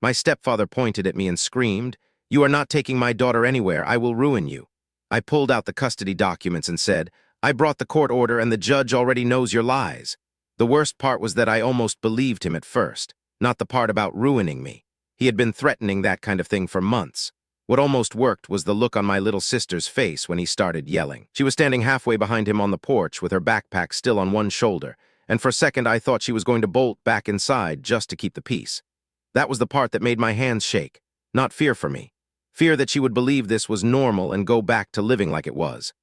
My stepfather pointed at me and screamed, "You are not taking my daughter anywhere. I will ruin you." I pulled out the custody documents and said, "I brought the court order and the judge already knows your lies." The worst part was that I almost believed him at first, not the part about ruining me. He had been threatening that kind of thing for months. What almost worked was the look on my little sister's face when he started yelling. She was standing halfway behind him on the porch with her backpack still on one shoulder, and for a second I thought she was going to bolt back inside just to keep the peace. That was the part that made my hands shake, not fear for me. Fear that she would believe this was normal and go back to living like it was.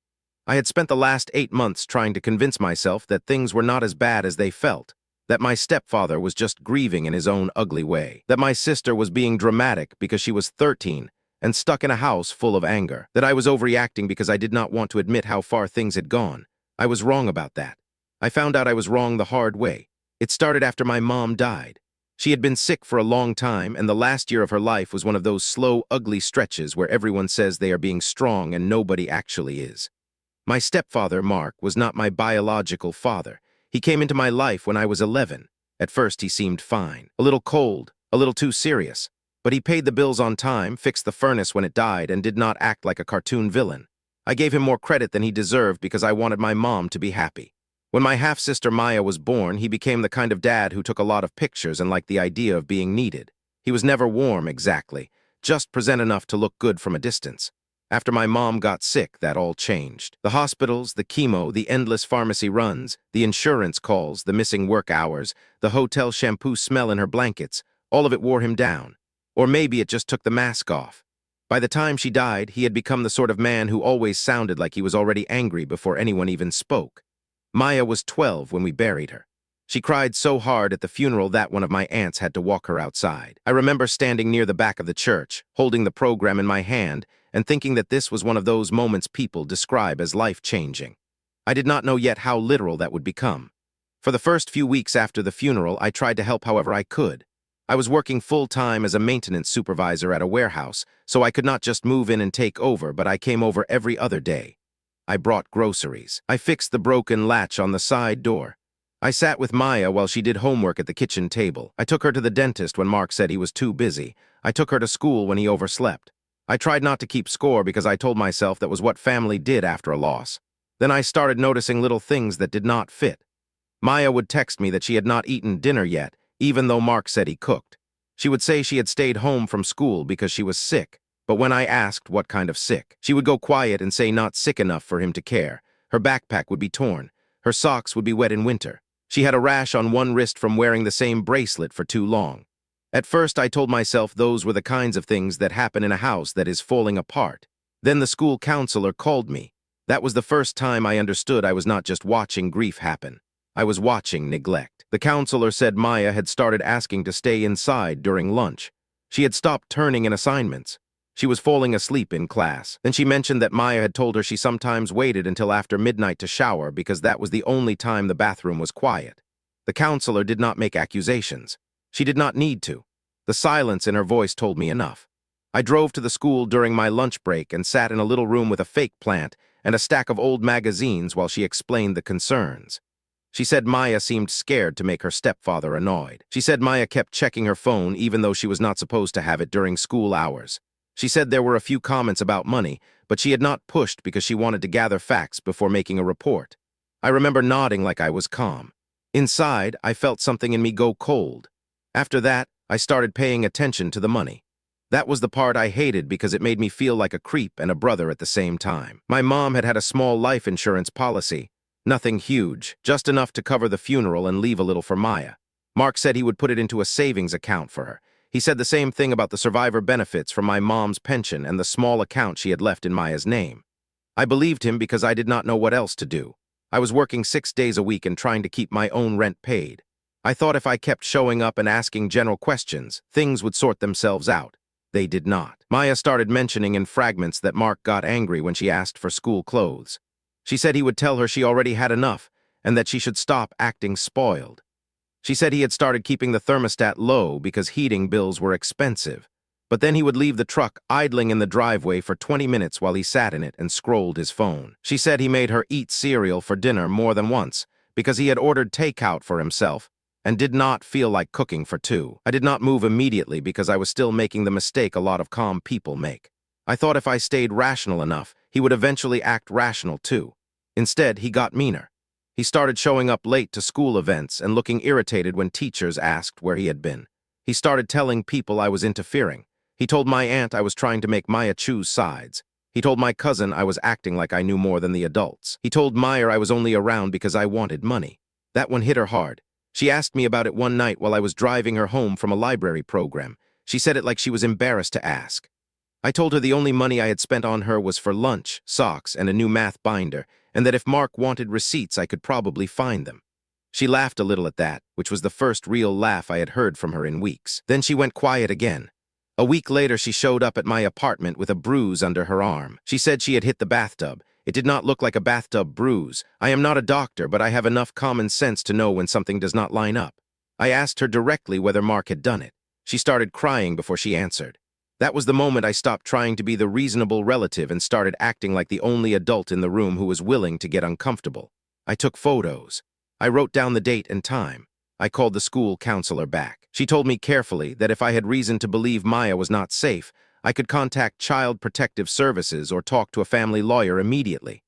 I had spent the last 8 months trying to convince myself that things were not as bad as they felt, that my stepfather was just grieving in his own ugly way, that my sister was being dramatic because she was 13 and stuck in a house full of anger, that I was overreacting because I did not want to admit how far things had gone. I was wrong about that. I found out I was wrong the hard way. It started after my mom died. She had been sick for a long time, and the last year of her life was one of those slow, ugly stretches where everyone says they are being strong and nobody actually is. My stepfather, Mark, was not my biological father. He came into my life when I was 11. At first, he seemed fine, a little cold, a little too serious. But he paid the bills on time, fixed the furnace when it died, and did not act like a cartoon villain. I gave him more credit than he deserved because I wanted my mom to be happy. When my half-sister Maya was born, he became the kind of dad who took a lot of pictures and liked the idea of being needed. He was never warm, exactly, just present enough to look good from a distance. After my mom got sick, that all changed. The hospitals, the chemo, the endless pharmacy runs, the insurance calls, the missing work hours, the hotel shampoo smell in her blankets, all of it wore him down. Or maybe it just took the mask off. By the time she died, he had become the sort of man who always sounded like he was already angry before anyone even spoke. Maya was 12 when we buried her. She cried so hard at the funeral that one of my aunts had to walk her outside. I remember standing near the back of the church, holding the program in my hand, and thinking that this was one of those moments people describe as life-changing. I did not know yet how literal that would become. For the first few weeks after the funeral, I tried to help however I could. I was working full-time as a maintenance supervisor at a warehouse, so I could not just move in and take over, but I came over every other day. I brought groceries. I fixed the broken latch on the side door. I sat with Maya while she did homework at the kitchen table. I took her to the dentist when Mark said he was too busy. I took her to school when he overslept. I tried not to keep score because I told myself that was what family did after a loss. Then I started noticing little things that did not fit. Maya would text me that she had not eaten dinner yet, even though Mark said he cooked. She would say she had stayed home from school because she was sick, but when I asked what kind of sick, she would go quiet and say not sick enough for him to care. Her backpack would be torn. Her socks would be wet in winter. She had a rash on one wrist from wearing the same bracelet for too long. At first, I told myself those were the kinds of things that happen in a house that is falling apart. Then the school counselor called me. That was the first time I understood I was not just watching grief happen. I was watching neglect. The counselor said Maya had started asking to stay inside during lunch. She had stopped turning in assignments. She was falling asleep in class. Then she mentioned that Maya had told her she sometimes waited until after midnight to shower because that was the only time the bathroom was quiet. The counselor did not make accusations. She did not need to. The silence in her voice told me enough. I drove to the school during my lunch break and sat in a little room with a fake plant and a stack of old magazines while she explained the concerns. She said Maya seemed scared to make her stepfather annoyed. She said Maya kept checking her phone even though she was not supposed to have it during school hours. She said there were a few comments about money, but she had not pushed because she wanted to gather facts before making a report. I remember nodding like I was calm. Inside, I felt something in me go cold. After that, I started paying attention to the money. That was the part I hated because it made me feel like a creep and a brother at the same time. My mom had had a small life insurance policy. Nothing huge, just enough to cover the funeral and leave a little for Maya. Mark said he would put it into a savings account for her. He said the same thing about the survivor benefits from my mom's pension and the small account she had left in Maya's name. I believed him because I did not know what else to do. I was working 6 days a week and trying to keep my own rent paid. I thought if I kept showing up and asking general questions, things would sort themselves out. They did not. Maya started mentioning in fragments that Mark got angry when she asked for school clothes. She said he would tell her she already had enough and that she should stop acting spoiled. She said he had started keeping the thermostat low because heating bills were expensive. But then he would leave the truck idling in the driveway for 20 minutes while he sat in it and scrolled his phone. She said he made her eat cereal for dinner more than once because he had ordered takeout for himself and did not feel like cooking for two. I did not move immediately because I was still making the mistake a lot of calm people make. I thought if I stayed rational enough, he would eventually act rational too. Instead, he got meaner. He started showing up late to school events and looking irritated when teachers asked where he had been. He started telling people I was interfering. He told my aunt I was trying to make Maya choose sides. He told my cousin I was acting like I knew more than the adults. He told Meyer I was only around because I wanted money. That one hit her hard. She asked me about it one night while I was driving her home from a library program. She said it like she was embarrassed to ask. I told her the only money I had spent on her was for lunch, socks, and a new math binder, and that if Mark wanted receipts, I could probably find them. She laughed a little at that, which was the first real laugh I had heard from her in weeks. Then she went quiet again. A week later, she showed up at my apartment with a bruise under her arm. She said she had hit the bathtub. It did not look like a bathtub bruise. I am not a doctor, but I have enough common sense to know when something does not line up. I asked her directly whether Mark had done it. She started crying before she answered. That was the moment I stopped trying to be the reasonable relative and started acting like the only adult in the room who was willing to get uncomfortable. I took photos. I wrote down the date and time. I called the school counselor back. She told me carefully that if I had reason to believe Maya was not safe, I could contact Child Protective Services or talk to a family lawyer immediately.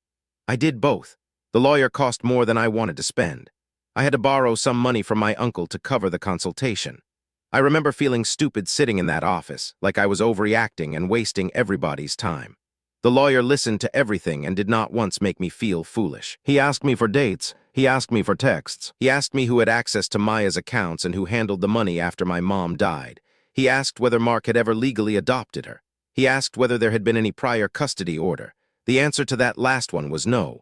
I did both. The lawyer cost more than I wanted to spend. I had to borrow some money from my uncle to cover the consultation. I remember feeling stupid sitting in that office, like I was overreacting and wasting everybody's time. The lawyer listened to everything and did not once make me feel foolish. He asked me for dates. He asked me for texts. He asked me who had access to Maya's accounts and who handled the money after my mom died. He asked whether Mark had ever legally adopted her. He asked whether there had been any prior custody order. The answer to that last one was no.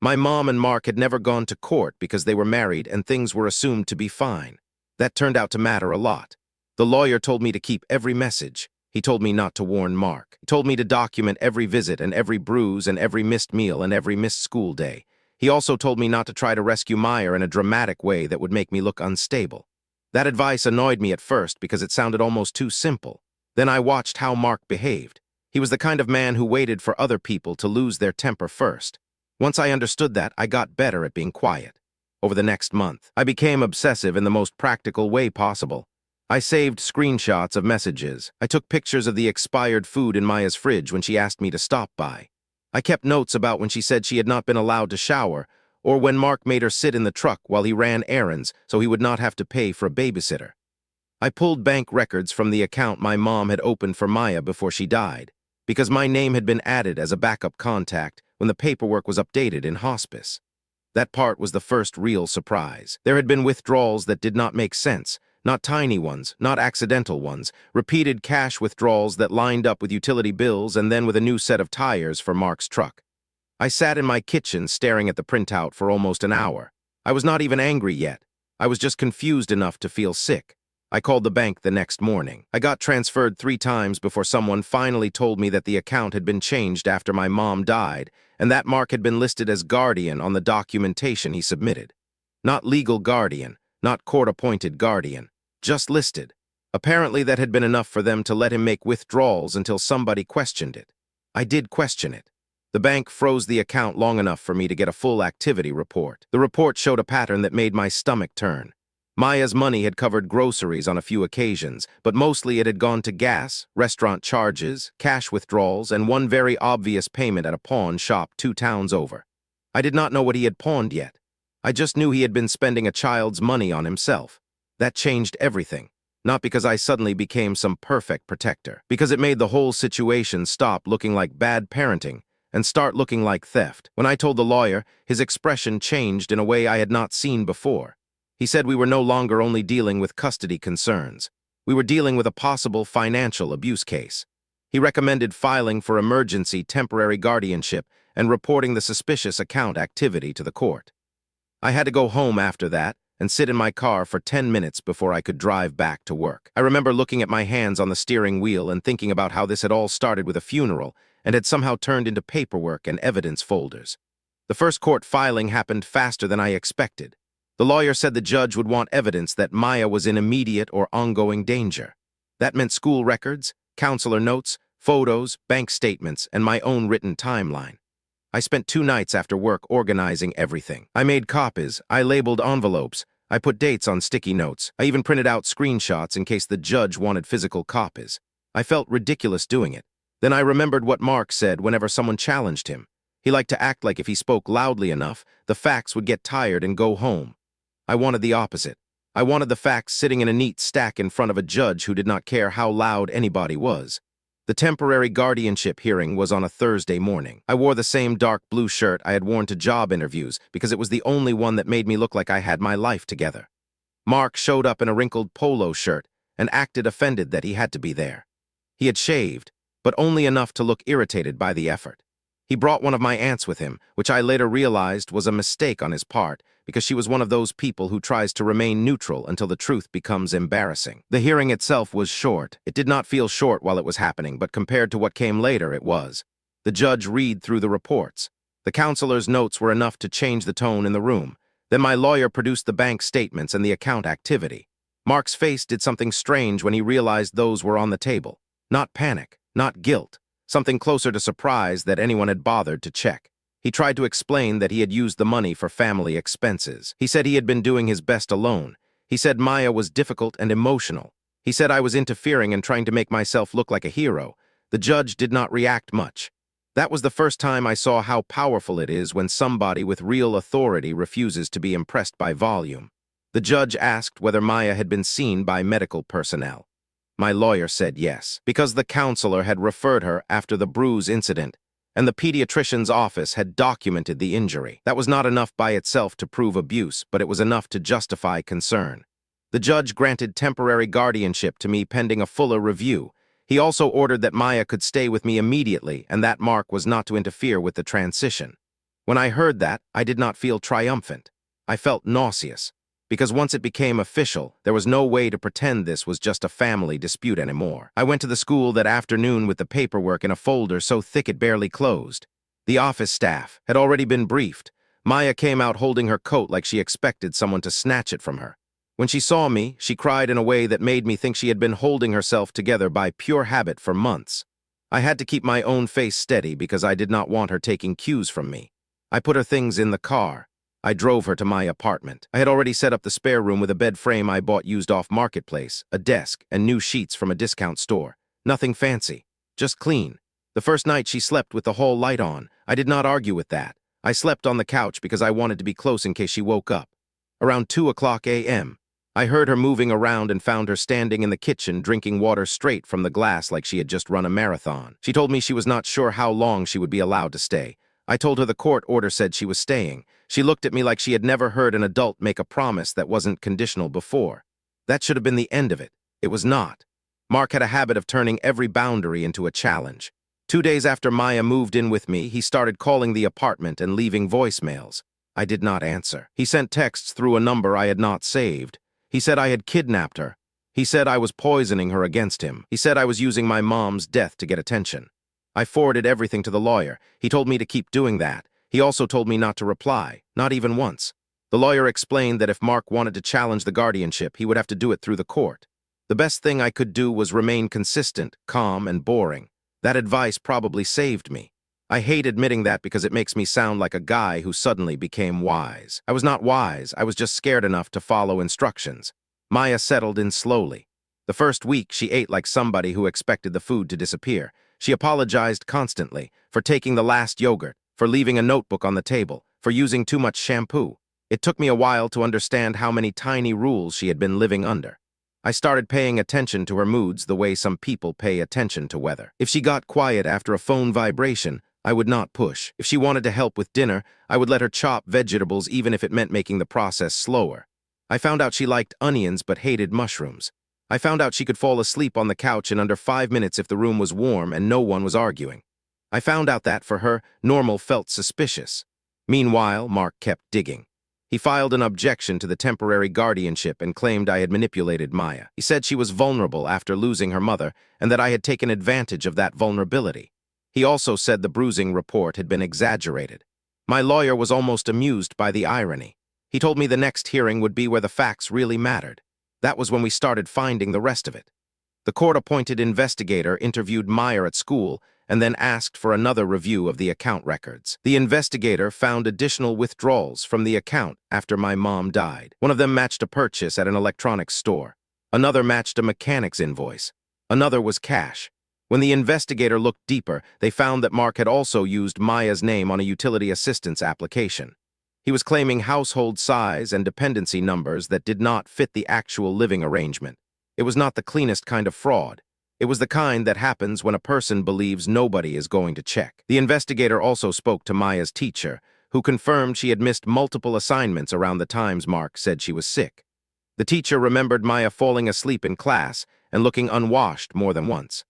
My mom and Mark had never gone to court because they were married and things were assumed to be fine. That turned out to matter a lot. The lawyer told me to keep every message. He told me not to warn Mark. He told me to document every visit and every bruise and every missed meal and every missed school day. He also told me not to try to rescue Meyer in a dramatic way that would make me look unstable. That advice annoyed me at first because it sounded almost too simple. Then I watched how Mark behaved. He was the kind of man who waited for other people to lose their temper first. Once I understood that, I got better at being quiet. Over the next month, I became obsessive in the most practical way possible. I saved screenshots of messages. I took pictures of the expired food in Maya's fridge when she asked me to stop by. I kept notes about when she said she had not been allowed to shower, or when Mark made her sit in the truck while he ran errands so he would not have to pay for a babysitter. I pulled bank records from the account my mom had opened for Maya before she died, because my name had been added as a backup contact when the paperwork was updated in hospice. That part was the first real surprise. There had been withdrawals that did not make sense, not tiny ones, not accidental ones, repeated cash withdrawals that lined up with utility bills and then with a new set of tires for Mark's truck. I sat in my kitchen staring at the printout for almost an hour. I was not even angry yet. I was just confused enough to feel sick. I called the bank the next morning. I got transferred 3 times before someone finally told me that the account had been changed after my mom died, and that Mark had been listed as guardian on the documentation he submitted. Not legal guardian, not court-appointed guardian, just listed. Apparently that had been enough for them to let him make withdrawals until somebody questioned it. I did question it. The bank froze the account long enough for me to get a full activity report. The report showed a pattern that made my stomach turn. Maya's money had covered groceries on a few occasions, but mostly it had gone to gas, restaurant charges, cash withdrawals, and one very obvious payment at a pawn shop 2 towns over. I did not know what he had pawned yet. I just knew he had been spending a child's money on himself. That changed everything, not because I suddenly became some perfect protector, because it made the whole situation stop looking like bad parenting and start looking like theft. When I told the lawyer, his expression changed in a way I had not seen before. He said we were no longer only dealing with custody concerns. We were dealing with a possible financial abuse case. He recommended filing for emergency temporary guardianship and reporting the suspicious account activity to the court. I had to go home after that and sit in my car for 10 minutes before I could drive back to work. I remember looking at my hands on the steering wheel and thinking about how this had all started with a funeral and had somehow turned into paperwork and evidence folders. The first court filing happened faster than I expected. The lawyer said the judge would want evidence that Maya was in immediate or ongoing danger. That meant school records, counselor notes, photos, bank statements, and my own written timeline. I spent 2 nights after work organizing everything. I made copies, I labeled envelopes, I put dates on sticky notes. I even printed out screenshots in case the judge wanted physical copies. I felt ridiculous doing it. Then I remembered what Mark said whenever someone challenged him. He liked to act like if he spoke loudly enough, the facts would get tired and go home. I wanted the opposite. I wanted the facts sitting in a neat stack in front of a judge who did not care how loud anybody was. The temporary guardianship hearing was on a Thursday morning. I wore the same dark blue shirt I had worn to job interviews because it was the only one that made me look like I had my life together. Mark showed up in a wrinkled polo shirt and acted offended that he had to be there. He had shaved, but only enough to look irritated by the effort. He brought one of my aunts with him, which I later realized was a mistake on his part because she was one of those people who tries to remain neutral until the truth becomes embarrassing. The hearing itself was short. It did not feel short while it was happening, but compared to what came later, it was. The judge read through the reports. The counselor's notes were enough to change the tone in the room. Then my lawyer produced the bank statements and the account activity. Mark's face did something strange when he realized those were on the table. Not panic, not guilt. Something closer to surprise that anyone had bothered to check. He tried to explain that he had used the money for family expenses. He said he had been doing his best alone. He said Maya was difficult and emotional. He said I was interfering and trying to make myself look like a hero. The judge did not react much. That was the first time I saw how powerful it is when somebody with real authority refuses to be impressed by volume. The judge asked whether Maya had been seen by medical personnel. My lawyer said yes, because the counselor had referred her after the bruise incident, and the pediatrician's office had documented the injury. That was not enough by itself to prove abuse, but it was enough to justify concern. The judge granted temporary guardianship to me pending a fuller review. He also ordered that Maya could stay with me immediately and that Mark was not to interfere with the transition. When I heard that, I did not feel triumphant. I felt nauseous. Because once it became official, there was no way to pretend this was just a family dispute anymore. I went to the school that afternoon with the paperwork in a folder so thick it barely closed. The office staff had already been briefed. Maya came out holding her coat like she expected someone to snatch it from her. When she saw me, she cried in a way that made me think she had been holding herself together by pure habit for months. I had to keep my own face steady because I did not want her taking cues from me. I put her things in the car. I drove her to my apartment. I had already set up the spare room with a bed frame I bought used off Marketplace, a desk, and new sheets from a discount store. Nothing fancy, just clean. The first night she slept with the hall light on. I did not argue with that. I slept on the couch because I wanted to be close in case she woke up. Around 2:00 a.m., I heard her moving around and found her standing in the kitchen drinking water straight from the glass like she had just run a marathon. She told me she was not sure how long she would be allowed to stay. I told her the court order said she was staying. She looked at me like she had never heard an adult make a promise that wasn't conditional before. That should have been the end of it. It was not. Mark had a habit of turning every boundary into a challenge. 2 days after Maya moved in with me, he started calling the apartment and leaving voicemails. I did not answer. He sent texts through a number I had not saved. He said I had kidnapped her. He said I was poisoning her against him. He said I was using my mom's death to get attention. I forwarded everything to the lawyer. He told me to keep doing that. He also told me not to reply, not even once. The lawyer explained that if Mark wanted to challenge the guardianship, he would have to do it through the court. The best thing I could do was remain consistent, calm, and boring. That advice probably saved me. I hate admitting that because it makes me sound like a guy who suddenly became wise. I was not wise, I was just scared enough to follow instructions. Maya settled in slowly. The first week, she ate like somebody who expected the food to disappear. She apologized constantly for taking the last yogurt, for leaving a notebook on the table, for using too much shampoo. It took me a while to understand how many tiny rules she had been living under. I started paying attention to her moods the way some people pay attention to weather. If she got quiet after a phone vibration, I would not push. If she wanted to help with dinner, I would let her chop vegetables even if it meant making the process slower. I found out she liked onions but hated mushrooms. I found out she could fall asleep on the couch in under 5 minutes if the room was warm and no one was arguing. I found out that, for her, normal felt suspicious. Meanwhile, Mark kept digging. He filed an objection to the temporary guardianship and claimed I had manipulated Maya. He said she was vulnerable after losing her mother and that I had taken advantage of that vulnerability. He also said the bruising report had been exaggerated. My lawyer was almost amused by the irony. He told me the next hearing would be where the facts really mattered. That was when we started finding the rest of it. The court-appointed investigator interviewed Maya at school and then asked for another review of the account records. The investigator found additional withdrawals from the account after my mom died. One of them matched a purchase at an electronics store. Another matched a mechanic's invoice. Another was cash. When the investigator looked deeper, they found that Mark had also used Maya's name on a utility assistance application. He was claiming household size and dependency numbers that did not fit the actual living arrangement. It was not the cleanest kind of fraud. It was the kind that happens when a person believes nobody is going to check. The investigator also spoke to Maya's teacher, who confirmed she had missed multiple assignments around the times Mark said she was sick. The teacher remembered Maya falling asleep in class and looking unwashed more than once.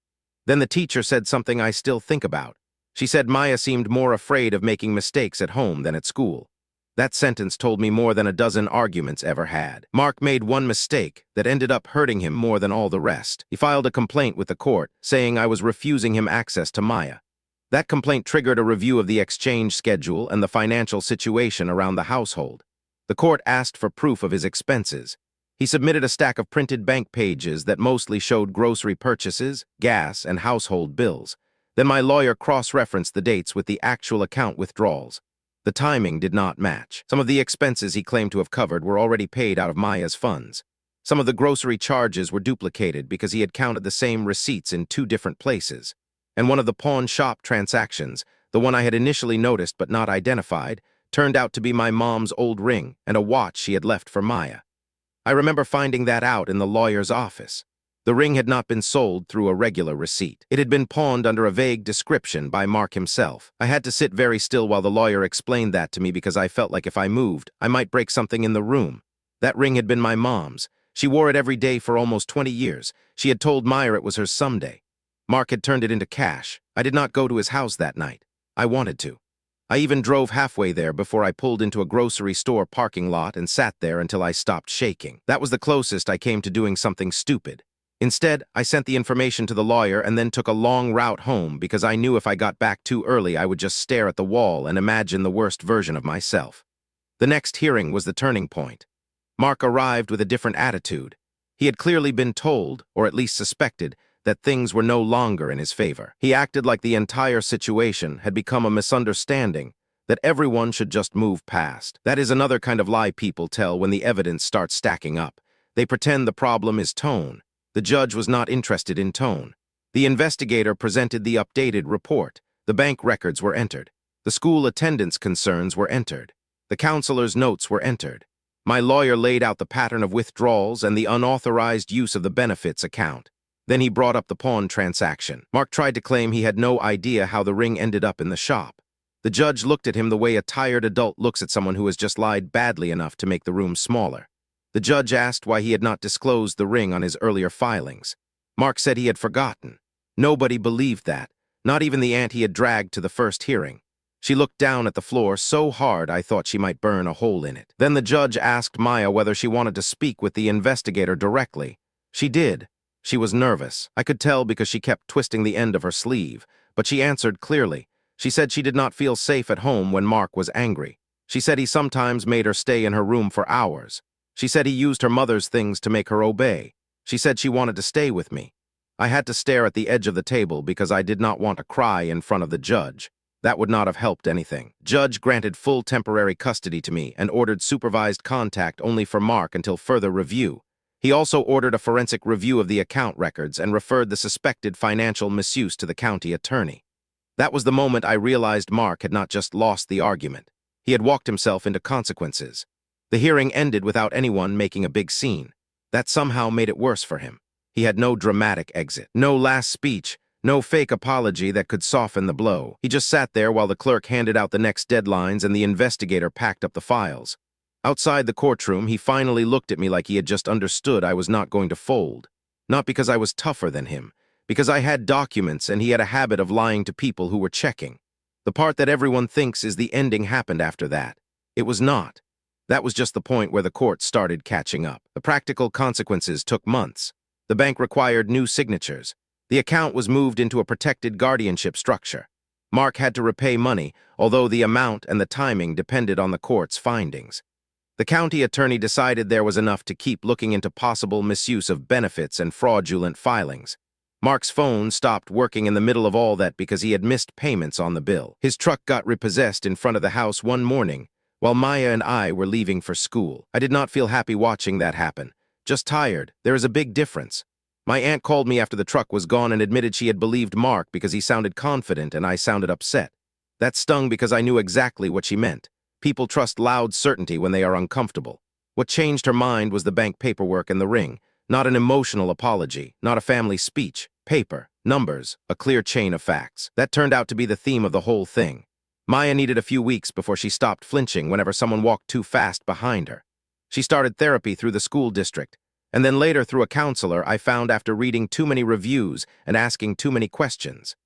Then the teacher said something I still think about. She said Maya seemed more afraid of making mistakes at home than at school. That sentence told me more than a dozen arguments ever had. Mark made one mistake that ended up hurting him more than all the rest. He filed a complaint with the court, saying I was refusing him access to Maya. That complaint triggered a review of the exchange schedule and the financial situation around the household. The court asked for proof of his expenses. He submitted a stack of printed bank pages that mostly showed grocery purchases, gas, and household bills. Then my lawyer cross-referenced the dates with the actual account withdrawals. The timing did not match. Some of the expenses he claimed to have covered were already paid out of Maya's funds. Some of the grocery charges were duplicated because he had counted the same receipts in two different places. And one of the pawn shop transactions, the one I had initially noticed but not identified, turned out to be my mom's old ring and a watch she had left for Maya. I remember finding that out in the lawyer's office. The ring had not been sold through a regular receipt. It had been pawned under a vague description by Mark himself. I had to sit very still while the lawyer explained that to me because I felt like if I moved, I might break something in the room. That ring had been my mom's. She wore it every day for almost 20 years. She had told Maya it was hers someday. Mark had turned it into cash. I did not go to his house that night. I wanted to. I even drove halfway there before I pulled into a grocery store parking lot and sat there until I stopped shaking. That was the closest I came to doing something stupid. Instead, I sent the information to the lawyer and then took a long route home because I knew if I got back too early I would just stare at the wall and imagine the worst version of myself. The next hearing was the turning point. Mark arrived with a different attitude. He had clearly been told, or at least suspected, that things were no longer in his favor. He acted like the entire situation had become a misunderstanding, that everyone should just move past. That is another kind of lie people tell when the evidence starts stacking up. They pretend the problem is tone. The judge was not interested in tone. The investigator presented the updated report. The bank records were entered. The school attendance concerns were entered. The counselor's notes were entered. My lawyer laid out the pattern of withdrawals and the unauthorized use of the benefits account. Then he brought up the pawn transaction. Mark tried to claim he had no idea how the ring ended up in the shop. The judge looked at him the way a tired adult looks at someone who has just lied badly enough to make the room smaller. The judge asked why he had not disclosed the ring on his earlier filings. Mark said he had forgotten. Nobody believed that, not even the aunt he had dragged to the first hearing. She looked down at the floor so hard I thought she might burn a hole in it. Then the judge asked Maya whether she wanted to speak with the investigator directly. She did. She was nervous. I could tell because she kept twisting the end of her sleeve, but she answered clearly. She said she did not feel safe at home when Mark was angry. She said he sometimes made her stay in her room for hours. She said he used her mother's things to make her obey. She said she wanted to stay with me. I had to stare at the edge of the table because I did not want to cry in front of the judge. That would not have helped anything. Judge granted full temporary custody to me and ordered supervised contact only for Mark until further review. He also ordered a forensic review of the account records and referred the suspected financial misuse to the county attorney. That was the moment I realized Mark had not just lost the argument. He had walked himself into consequences. The hearing ended without anyone making a big scene. That somehow made it worse for him. He had no dramatic exit, no last speech, no fake apology that could soften the blow. He just sat there while the clerk handed out the next deadlines and the investigator packed up the files. Outside the courtroom, he finally looked at me like he had just understood I was not going to fold. Not because I was tougher than him, because I had documents and he had a habit of lying to people who were checking. The part that everyone thinks is the ending happened after that. It was not. That was just the point where the court started catching up. The practical consequences took months. The bank required new signatures. The account was moved into a protected guardianship structure. Mark had to repay money, although the amount and the timing depended on the court's findings. The county attorney decided there was enough to keep looking into possible misuse of benefits and fraudulent filings. Mark's phone stopped working in the middle of all that because he had missed payments on the bill. His truck got repossessed in front of the house one morning while Maya and I were leaving for school. I did not feel happy watching that happen. Just tired. There is a big difference. My aunt called me after the truck was gone and admitted she had believed Mark because he sounded confident and I sounded upset. That stung because I knew exactly what she meant. People trust loud certainty when they are uncomfortable. What changed her mind was the bank paperwork and the ring. Not an emotional apology, not a family speech. Paper, numbers, a clear chain of facts. That turned out to be the theme of the whole thing. Maya needed a few weeks before she stopped flinching whenever someone walked too fast behind her. She started therapy through the school district, and then later through a counselor I found after reading too many reviews and asking too many questions.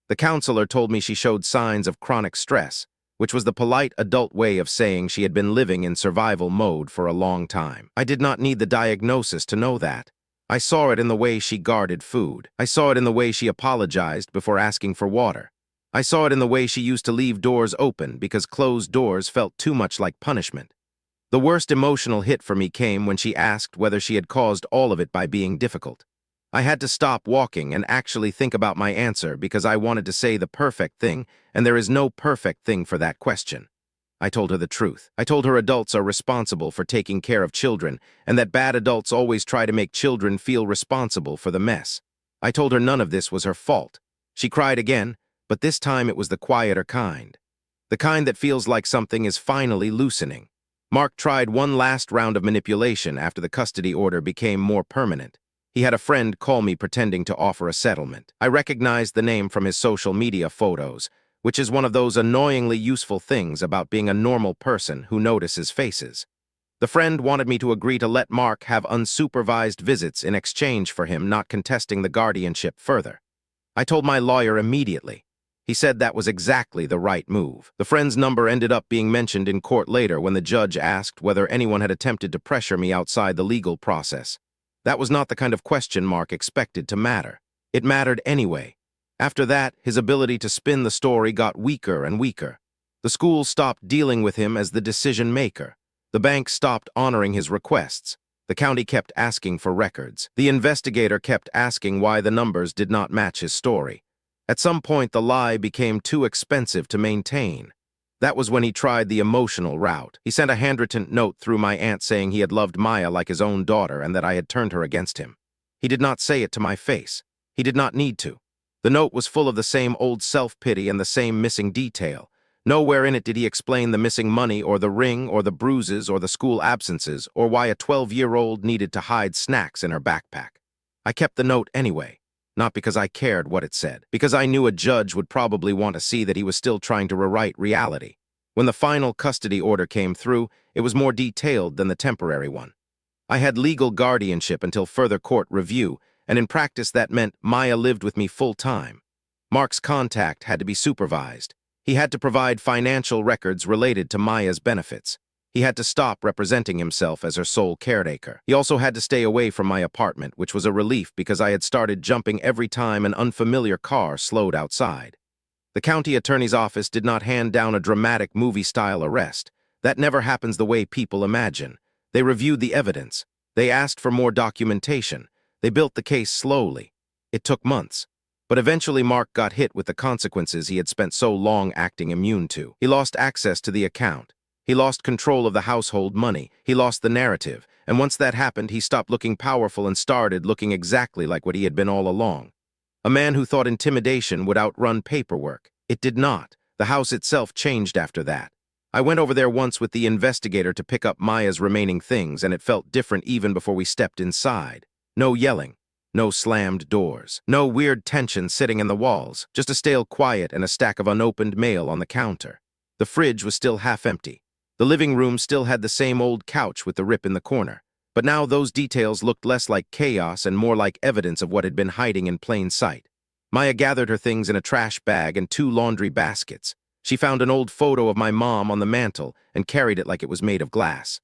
The counselor told me she showed signs of chronic stress, which was the polite adult way of saying she had been living in survival mode for a long time. I did not need the diagnosis to know that. I saw it in the way she guarded food. I saw it in the way she apologized before asking for water. I saw it in the way she used to leave doors open because closed doors felt too much like punishment. The worst emotional hit for me came when she asked whether she had caused all of it by being difficult. I had to stop walking and actually think about my answer because I wanted to say the perfect thing, and there is no perfect thing for that question. I told her the truth. I told her adults are responsible for taking care of children, and that bad adults always try to make children feel responsible for the mess. I told her none of this was her fault. She cried again, but this time it was the quieter kind. The kind that feels like something is finally loosening. Mark tried one last round of manipulation after the custody order became more permanent. He had a friend call me pretending to offer a settlement. I recognized the name from his social media photos, which is one of those annoyingly useful things about being a normal person who notices faces. The friend wanted me to agree to let Mark have unsupervised visits in exchange for him not contesting the guardianship further. I told my lawyer immediately. He said that was exactly the right move. The friend's number ended up being mentioned in court later when the judge asked whether anyone had attempted to pressure me outside the legal process. That was not the kind of question Mark expected to matter. It mattered anyway. After that, his ability to spin the story got weaker and weaker. The school stopped dealing with him as the decision maker. The bank stopped honoring his requests. The county kept asking for records. The investigator kept asking why the numbers did not match his story. At some point, the lie became too expensive to maintain. That was when he tried the emotional route. He sent a handwritten note through my aunt saying he had loved Maya like his own daughter and that I had turned her against him. He did not say it to my face. He did not need to. The note was full of the same old self-pity and the same missing detail. Nowhere in it did he explain the missing money or the ring or the bruises or the school absences or why a 12-year-old needed to hide snacks in her backpack. I kept the note anyway. Not because I cared what it said, because I knew a judge would probably want to see that he was still trying to rewrite reality. When the final custody order came through, it was more detailed than the temporary one. I had legal guardianship until further court review, and in practice that meant Maya lived with me full-time. Mark's contact had to be supervised. He had to provide financial records related to Maya's benefits. He had to stop representing himself as her sole caretaker. He also had to stay away from my apartment, which was a relief because I had started jumping every time an unfamiliar car slowed outside. The county attorney's office did not hand down a dramatic movie-style arrest. That never happens the way people imagine. They reviewed the evidence. They asked for more documentation. They built the case slowly. It took months. But eventually Mark got hit with the consequences he had spent so long acting immune to. He lost access to the account. He lost control of the household money. He lost the narrative. And once that happened, he stopped looking powerful and started looking exactly like what he had been all along. A man who thought intimidation would outrun paperwork. It did not. The house itself changed after that. I went over there once with the investigator to pick up Maya's remaining things, and it felt different even before we stepped inside. No yelling. No slammed doors. No weird tension sitting in the walls. Just a stale quiet and a stack of unopened mail on the counter. The fridge was still half empty. The living room still had the same old couch with the rip in the corner. But now those details looked less like chaos and more like evidence of what had been hiding in plain sight. Maya gathered her things in a trash bag and 2 laundry baskets. She found an old photo of my mom on the mantel and carried it like it was made of glass.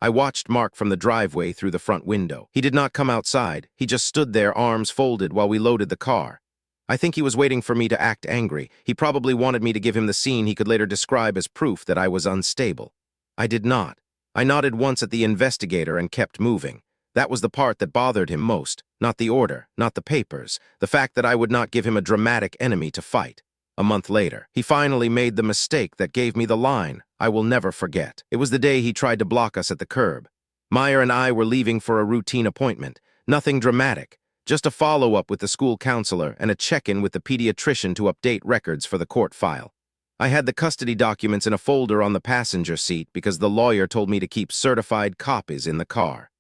I watched Mark from the driveway through the front window. He did not come outside. He just stood there, arms folded, while we loaded the car. I think he was waiting for me to act angry. He probably wanted me to give him the scene he could later describe as proof that I was unstable. I did not. I nodded once at the investigator and kept moving. That was the part that bothered him most, not the order, not the papers, the fact that I would not give him a dramatic enemy to fight. A month later, he finally made the mistake that gave me the line I will never forget. It was the day he tried to block us at the curb. Meyer and I were leaving for a routine appointment. Nothing dramatic, just a follow-up with the school counselor and a check-in with the pediatrician to update records for the court file. I had the custody documents in a folder on the passenger seat because the lawyer told me to keep certified copies in the car.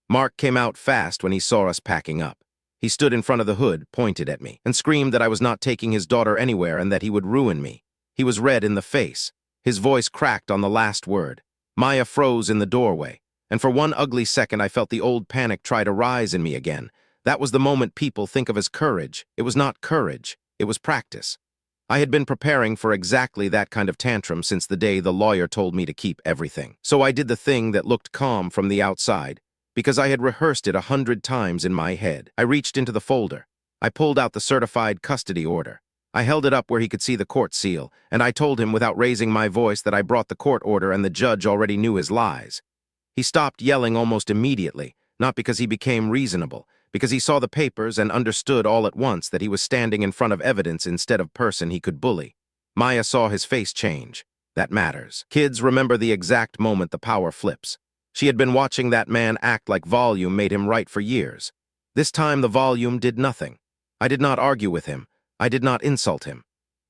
Mark came out fast when he saw us packing up. He stood in front of the hood, pointed at me, and screamed that I was not taking his daughter anywhere and that he would ruin me. He was red in the face. His voice cracked on the last word. Maya froze in the doorway, and for one ugly second I felt the old panic try to rise in me again. That was the moment people think of as courage. It was not courage, it was practice. I had been preparing for exactly that kind of tantrum since the day the lawyer told me to keep everything. So I did the thing that looked calm from the outside, because I had rehearsed it 100 times in my head. I reached into the folder. I pulled out the certified custody order. I held it up where he could see the court seal, and I told him without raising my voice that I brought the court order and the judge already knew his lies. He stopped yelling almost immediately, not because he became reasonable, because he saw the papers and understood all at once that he was standing in front of evidence instead of person he could bully. Maya saw his face change. That matters. Kids remember the exact moment the power flips. She had been watching that man act like volume made him right for years. This time the volume did nothing. I did not argue with him. I did not insult him.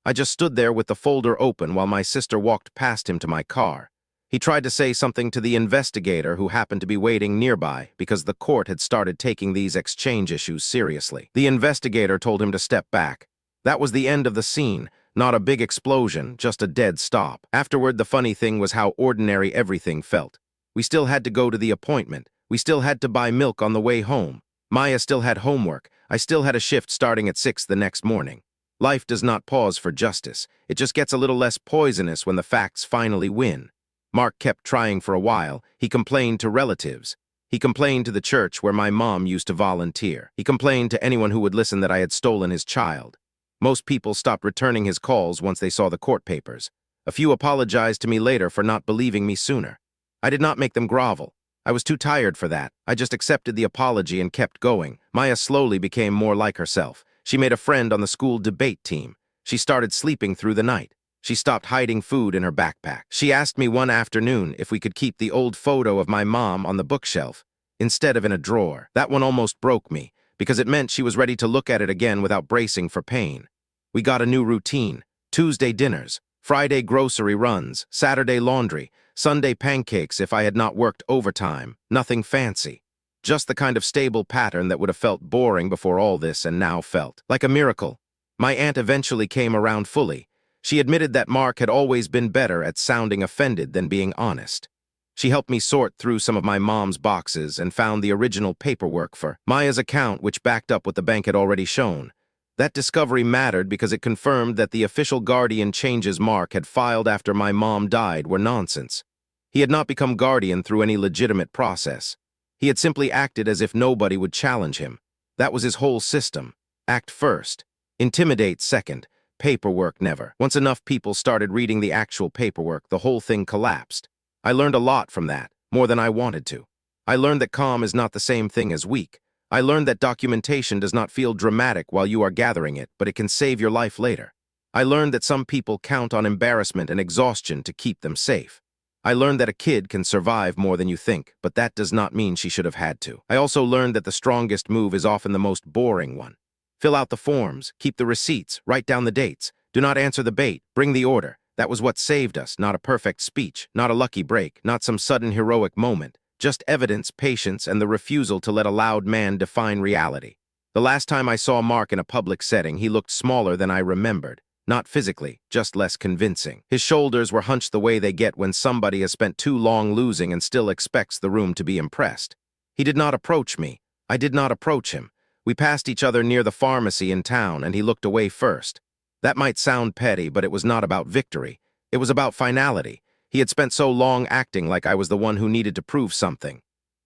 I just stood there with the folder open while my sister walked past him to my car. He tried to say something to the investigator who happened to be waiting nearby because the court had started taking these exchange issues seriously. The investigator told him to step back. That was the end of the scene, not a big explosion, just a dead stop. Afterward, the funny thing was how ordinary everything felt. We still had to go to the appointment. We still had to buy milk on the way home. Maya still had homework. I still had a shift starting at 6 the next morning. Life does not pause for justice. It just gets a little less poisonous when the facts finally win. Mark kept trying for a while. He complained to relatives. He complained to the church where my mom used to volunteer. He complained to anyone who would listen that I had stolen his child. Most people stopped returning his calls once they saw the court papers. A few apologized to me later for not believing me sooner. I did not make them grovel. I was too tired for that. I just accepted the apology and kept going. Maya slowly became more like herself. She made a friend on the school debate team. She started sleeping through the night. She stopped hiding food in her backpack. She asked me one afternoon if we could keep the old photo of my mom on the bookshelf instead of in a drawer. That one almost broke me, because it meant she was ready to look at it again without bracing for pain. We got a new routine. Tuesday dinners, Friday grocery runs, Saturday laundry, Sunday pancakes if I had not worked overtime. Nothing fancy. Just the kind of stable pattern that would have felt boring before all this and now felt like a miracle. My aunt eventually came around fully. She admitted that Mark had always been better at sounding offended than being honest. She helped me sort through some of my mom's boxes and found the original paperwork for Maya's account, which backed up what the bank had already shown. That discovery mattered because it confirmed that the official guardian changes Mark had filed after my mom died were nonsense. He had not become guardian through any legitimate process. He had simply acted as if nobody would challenge him. That was his whole system. Act first. Intimidate second. Paperwork never. Once enough people started reading the actual paperwork, the whole thing collapsed. I learned a lot from that, more than I wanted to. I learned that calm is not the same thing as weak. I learned that documentation does not feel dramatic while you are gathering it, but it can save your life later. I learned that some people count on embarrassment and exhaustion to keep them safe. I learned that a kid can survive more than you think, but that does not mean she should have had to. I also learned that the strongest move is often the most boring one. Fill out the forms, keep the receipts, write down the dates. Do not answer the bait, bring the order. That was what saved us, not a perfect speech, not a lucky break, not some sudden heroic moment. Just evidence, patience, and the refusal to let a loud man define reality. The last time I saw Mark in a public setting, he looked smaller than I remembered. Not physically, just less convincing. His shoulders were hunched the way they get when somebody has spent too long losing and still expects the room to be impressed. He did not approach me. I did not approach him. We passed each other near the pharmacy in town, and he looked away first. That might sound petty, but it was not about victory. It was about finality. He had spent so long acting like I was the one who needed to prove something.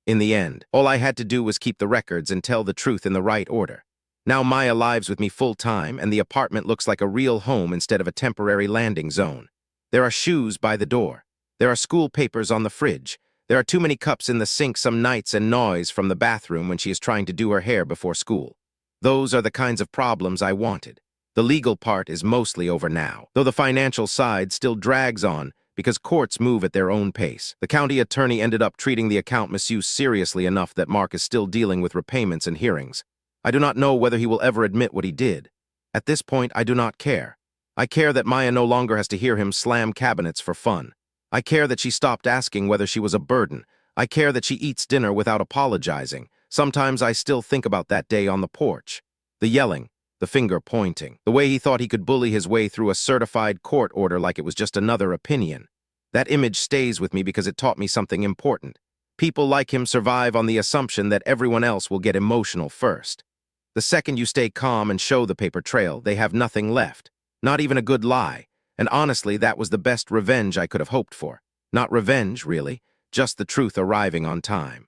In the end, all I had to do was keep the records and tell the truth in the right order. Now Maya lives with me full-time, and the apartment looks like a real home instead of a temporary landing zone. There are shoes by the door. There are school papers on the fridge. There are too many cups in the sink some nights and noise from the bathroom when she is trying to do her hair before school. Those are the kinds of problems I wanted. The legal part is mostly over now, though the financial side still drags on because courts move at their own pace. The county attorney ended up treating the account misuse seriously enough that Mark is still dealing with repayments and hearings. I do not know whether he will ever admit what he did. At this point, I do not care. I care that Maya no longer has to hear him slam cabinets for fun. I care that she stopped asking whether she was a burden. I care that she eats dinner without apologizing. Sometimes I still think about that day on the porch. The yelling, the finger pointing, the way he thought he could bully his way through a certified court order like it was just another opinion. That image stays with me because it taught me something important. People like him survive on the assumption that everyone else will get emotional first. The second you stay calm and show the paper trail, they have nothing left. Not even a good lie. And honestly, that was the best revenge I could have hoped for. Not revenge, really, just the truth arriving on time.